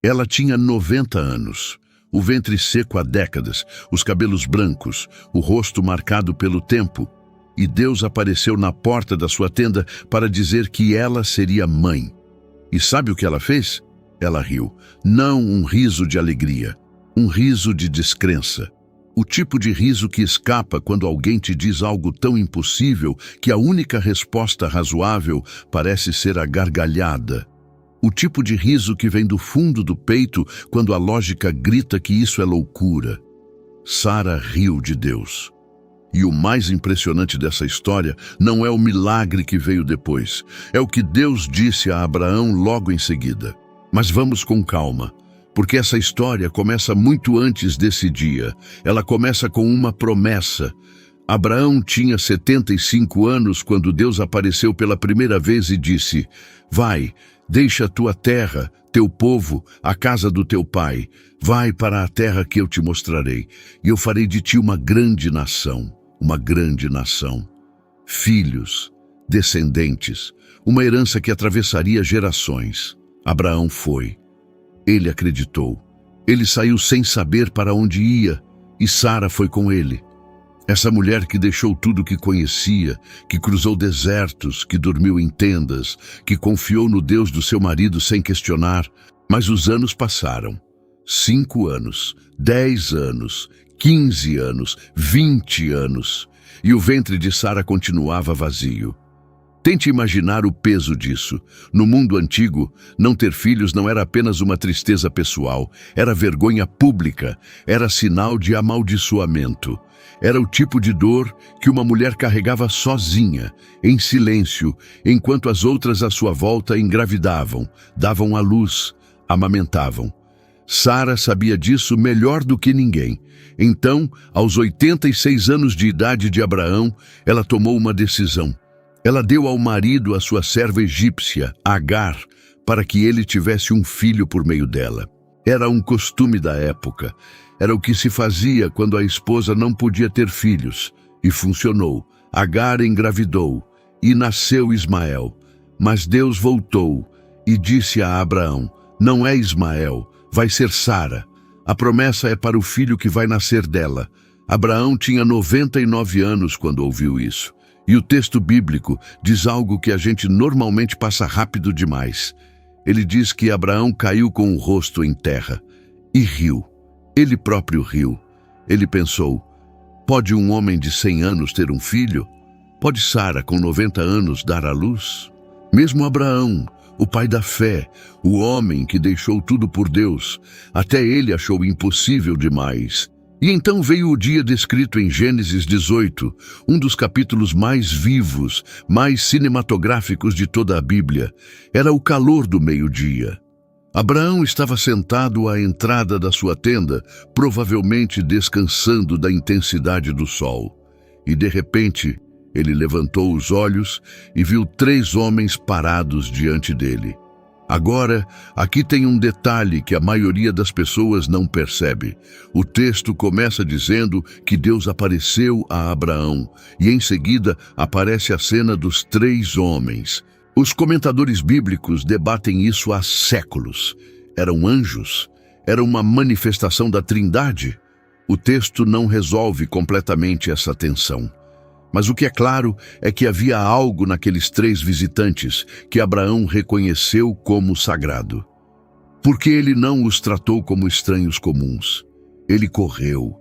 Ela tinha 90 anos, o ventre seco há décadas, os cabelos brancos, o rosto marcado pelo tempo, e Deus apareceu na porta da sua tenda para dizer que ela seria mãe. E sabe o que ela fez? Ela riu. Não um riso de alegria, um riso de descrença. O tipo de riso que escapa quando alguém te diz algo tão impossível que a única resposta razoável parece ser a gargalhada. O tipo de riso que vem do fundo do peito quando a lógica grita que isso é loucura. Sara riu de Deus. E o mais impressionante dessa história não é o milagre que veio depois, é o que Deus disse a Abraão logo em seguida. Mas vamos com calma, porque essa história começa muito antes desse dia. Ela começa com uma promessa. Abraão tinha 75 anos quando Deus apareceu pela primeira vez e disse: vai, deixa a tua terra, teu povo, a casa do teu pai. Vai para a terra que eu te mostrarei, e eu farei de ti uma grande nação. Uma grande nação. Filhos, descendentes, uma herança que atravessaria gerações. Abraão foi. Ele acreditou. Ele saiu sem saber para onde ia, e Sara foi com ele. Essa mulher que deixou tudo que conhecia, que cruzou desertos, que dormiu em tendas, que confiou no Deus do seu marido sem questionar. Mas os anos passaram. 5 anos, 10 anos, 15 anos, 20 anos, e o ventre de Sara continuava vazio. Tente imaginar o peso disso. No mundo antigo, não ter filhos não era apenas uma tristeza pessoal, era vergonha pública, era sinal de amaldiçoamento. Era o tipo de dor que uma mulher carregava sozinha, em silêncio, enquanto as outras à sua volta engravidavam, davam à luz, amamentavam. Sara sabia disso melhor do que ninguém. Então, aos 86 anos de idade de Abraão, ela tomou uma decisão. Ela deu ao marido a sua serva egípcia, Agar, para que ele tivesse um filho por meio dela. Era um costume da época. Era o que se fazia quando a esposa não podia ter filhos. E funcionou. Agar engravidou e nasceu Ismael. Mas Deus voltou e disse a Abraão: não é Ismael, vai ser Sara. A promessa é para o filho que vai nascer dela. Abraão tinha 99 anos quando ouviu isso. E o texto bíblico diz algo que a gente normalmente passa rápido demais. Ele diz que Abraão caiu com o rosto em terra e riu. Ele próprio riu. Ele pensou: pode um homem de 100 anos ter um filho? Pode Sara, com 90 anos, dar à luz? Mesmo Abraão, o pai da fé, o homem que deixou tudo por Deus, até ele achou impossível demais. E então veio o dia descrito em Gênesis 18, um dos capítulos mais vivos, mais cinematográficos de toda a Bíblia. Era o calor do meio-dia. Abraão estava sentado à entrada da sua tenda, provavelmente descansando da intensidade do sol. E de repente, ele levantou os olhos e viu 3 homens parados diante dele. Agora, aqui tem um detalhe que a maioria das pessoas não percebe. O texto começa dizendo que Deus apareceu a Abraão e em seguida aparece a cena dos 3 homens. Os comentadores bíblicos debatem isso há séculos. Eram anjos? Era uma manifestação da Trindade? O texto não resolve completamente essa tensão. Mas o que é claro é que havia algo naqueles 3 visitantes que Abraão reconheceu como sagrado. Porque ele não os tratou como estranhos comuns. Ele correu.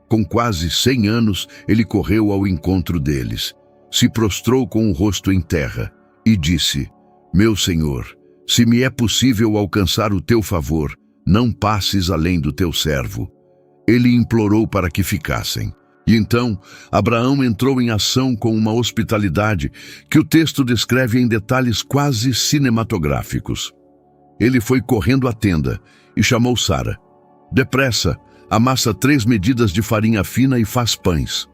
Com quase 100 anos, ele correu ao encontro deles. Se prostrou com o rosto em terra e disse: meu Senhor, se me é possível alcançar o teu favor, não passes além do teu servo. Ele implorou para que ficassem. E então, Abraão entrou em ação com uma hospitalidade que o texto descreve em detalhes quase cinematográficos. Ele foi correndo à tenda e chamou Sara. Depressa, amassa 3 medidas de farinha fina e faz pães.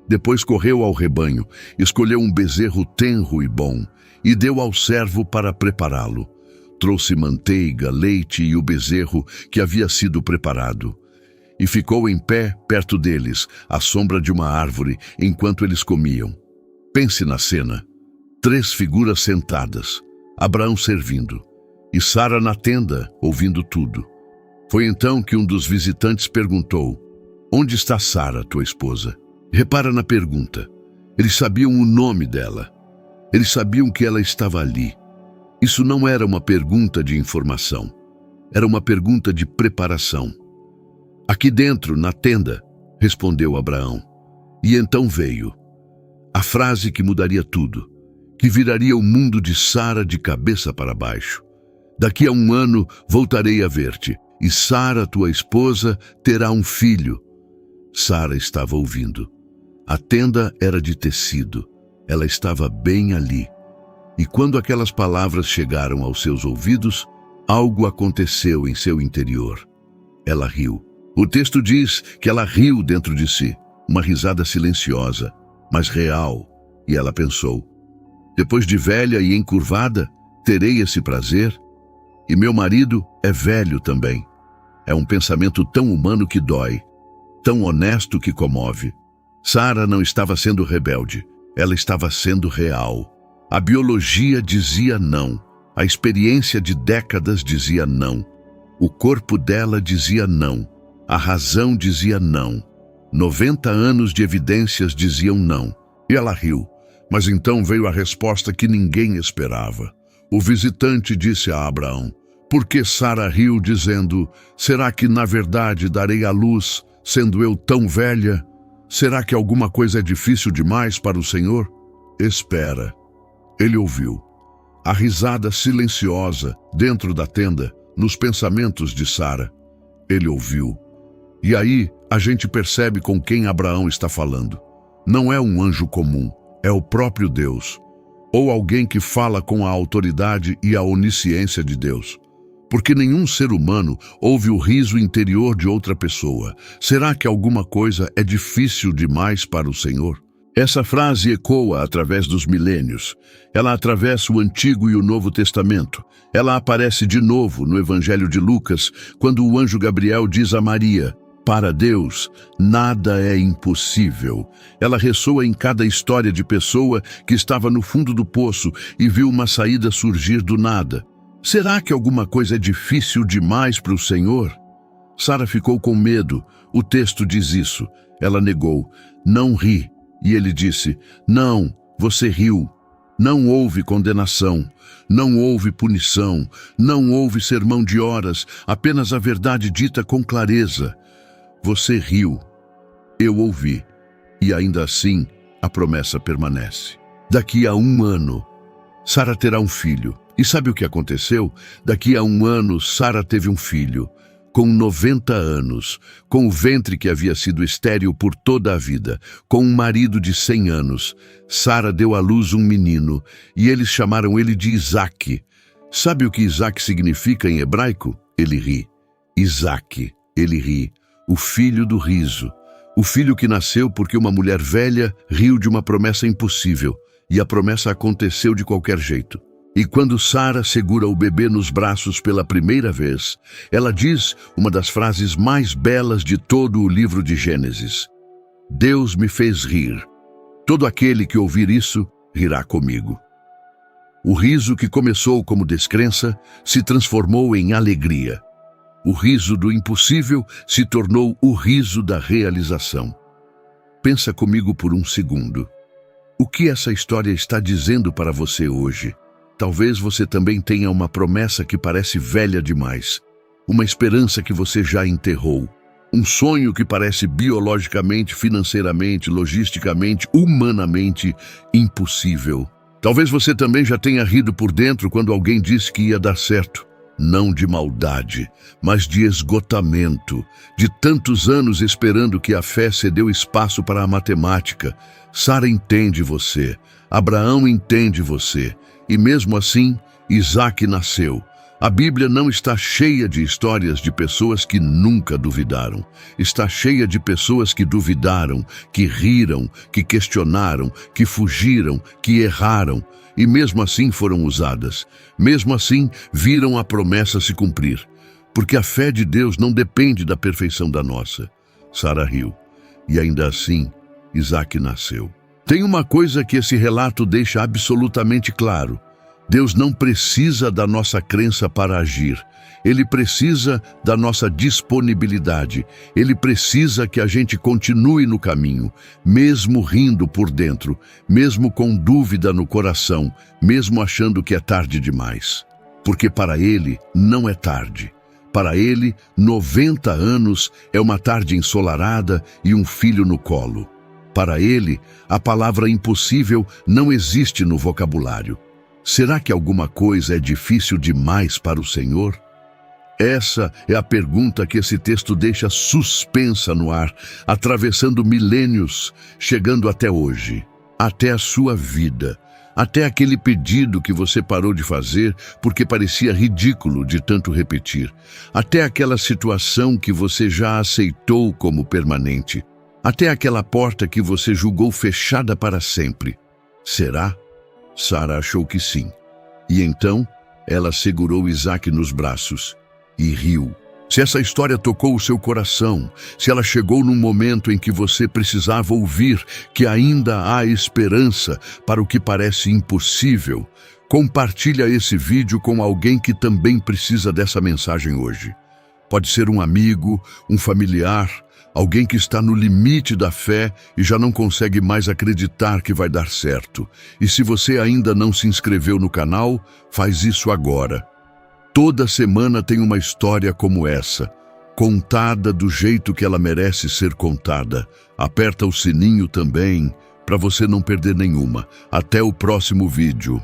Depois correu ao rebanho, escolheu um bezerro tenro e bom e deu ao servo para prepará-lo. Trouxe manteiga, leite e o bezerro que havia sido preparado. E ficou em pé perto deles, à sombra de uma árvore, enquanto eles comiam. Pense na cena. 3 figuras sentadas, Abraão servindo. e Sara na tenda, ouvindo tudo. Foi então que um dos visitantes perguntou: onde está Sara, tua esposa? Repara na pergunta. Eles sabiam o nome dela. Eles sabiam que ela estava ali. Isso não era uma pergunta de informação. Era uma pergunta de preparação. Aqui dentro, na tenda, respondeu Abraão. E então veio a frase que mudaria tudo, que viraria o mundo de Sara de cabeça para baixo. Daqui a 1 ano voltarei a ver-te, e Sara, tua esposa, terá um filho. Sara estava ouvindo. A tenda era de tecido. Ela estava bem ali. E quando aquelas palavras chegaram aos seus ouvidos, algo aconteceu em seu interior. Ela riu. O texto diz que ela riu dentro de si, uma risada silenciosa, mas real. E ela pensou: depois de velha e encurvada, terei esse prazer? E meu marido é velho também. É um pensamento tão humano que dói, tão honesto que comove. Sara não estava sendo rebelde, ela estava sendo real. A biologia dizia não, a experiência de décadas dizia não, o corpo dela dizia não, a razão dizia não, 90 anos de evidências diziam não. E ela riu, mas então veio a resposta que ninguém esperava. O visitante disse a Abraão: por que Sara riu, dizendo: será que na verdade darei à luz, sendo eu tão velha? Será que alguma coisa é difícil demais para o Senhor? Espera. Ele ouviu a risada silenciosa dentro da tenda, nos pensamentos de Sara. Ele ouviu. E aí a gente percebe com quem Abraão está falando. Não é um anjo comum, é o próprio Deus, ou alguém que fala com a autoridade e a onisciência de Deus. Porque nenhum ser humano ouve o riso interior de outra pessoa. Será que alguma coisa é difícil demais para o Senhor? Essa frase ecoa através dos milênios. Ela atravessa o Antigo e o Novo Testamento. Ela aparece de novo no Evangelho de Lucas, quando o anjo Gabriel diz a Maria: para Deus, nada é impossível. Ela ressoa em cada história de pessoa que estava no fundo do poço e viu uma saída surgir do nada. Será que alguma coisa é difícil demais para o Senhor? Sara ficou com medo. O texto diz isso. Ela negou: não ri. E ele disse: não, você riu. Não houve condenação, não houve punição, não houve sermão de horas, apenas a verdade dita com clareza. Você riu. Eu ouvi. E ainda assim, a promessa permanece. Daqui a 1 ano, Sara terá um filho. E sabe o que aconteceu? Daqui a 1 ano, Sara teve um filho, com 90 anos, com o ventre que havia sido estéril por toda a vida, com um marido de 100 anos. Sara deu à luz um menino, e eles chamaram ele de Isaque. Sabe o que Isaque significa em hebraico? Ele ri. Isaque, ele ri, o filho do riso. O filho que nasceu porque uma mulher velha riu de uma promessa impossível, e a promessa aconteceu de qualquer jeito. E quando Sara segura o bebê nos braços pela primeira vez, ela diz uma das frases mais belas de todo o livro de Gênesis: Deus me fez rir. Todo aquele que ouvir isso, rirá comigo. O riso que começou como descrença se transformou em alegria. O riso do impossível se tornou o riso da realização. Pensa comigo por um segundo. O que essa história está dizendo para você hoje? Talvez você também tenha uma promessa que parece velha demais, uma esperança que você já enterrou, um sonho que parece biologicamente, financeiramente, logisticamente, humanamente impossível. Talvez você também já tenha rido por dentro quando alguém disse que ia dar certo. Não de maldade, mas de esgotamento, de tantos anos esperando que a fé cedeu espaço para a matemática. Sara entende você, Abraão entende você. E mesmo assim, Isaque nasceu. A Bíblia não está cheia de histórias de pessoas que nunca duvidaram. Está cheia de pessoas que duvidaram, que riram, que questionaram, que fugiram, que erraram. E mesmo assim foram usadas. Mesmo assim, viram a promessa se cumprir. Porque a fé de Deus não depende da perfeição da nossa. Sara riu. E ainda assim, Isaque nasceu. Tem uma coisa que esse relato deixa absolutamente claro. Deus não precisa da nossa crença para agir. Ele precisa da nossa disponibilidade. Ele precisa que a gente continue no caminho, mesmo rindo por dentro, mesmo com dúvida no coração, mesmo achando que é tarde demais. Porque para Ele não é tarde. Para Ele, 90 anos é uma tarde ensolarada e um filho no colo. Para Ele, a palavra impossível não existe no vocabulário. Será que alguma coisa é difícil demais para o Senhor? Essa é a pergunta que esse texto deixa suspensa no ar, atravessando milênios, chegando até hoje, até a sua vida, até aquele pedido que você parou de fazer porque parecia ridículo de tanto repetir, até aquela situação que você já aceitou como permanente, até aquela porta que você julgou fechada para sempre. Será? Sara achou que sim. E então, ela segurou Isaac nos braços e riu. Se essa história tocou o seu coração, se ela chegou num momento em que você precisava ouvir que ainda há esperança para o que parece impossível, compartilha esse vídeo com alguém que também precisa dessa mensagem hoje. Pode ser um amigo, um familiar, alguém que está no limite da fé e já não consegue mais acreditar que vai dar certo. E se você ainda não se inscreveu no canal, faz isso agora. Toda semana tem uma história como essa, contada do jeito que ela merece ser contada. Aperta o sininho também, para você não perder nenhuma. Até o próximo vídeo.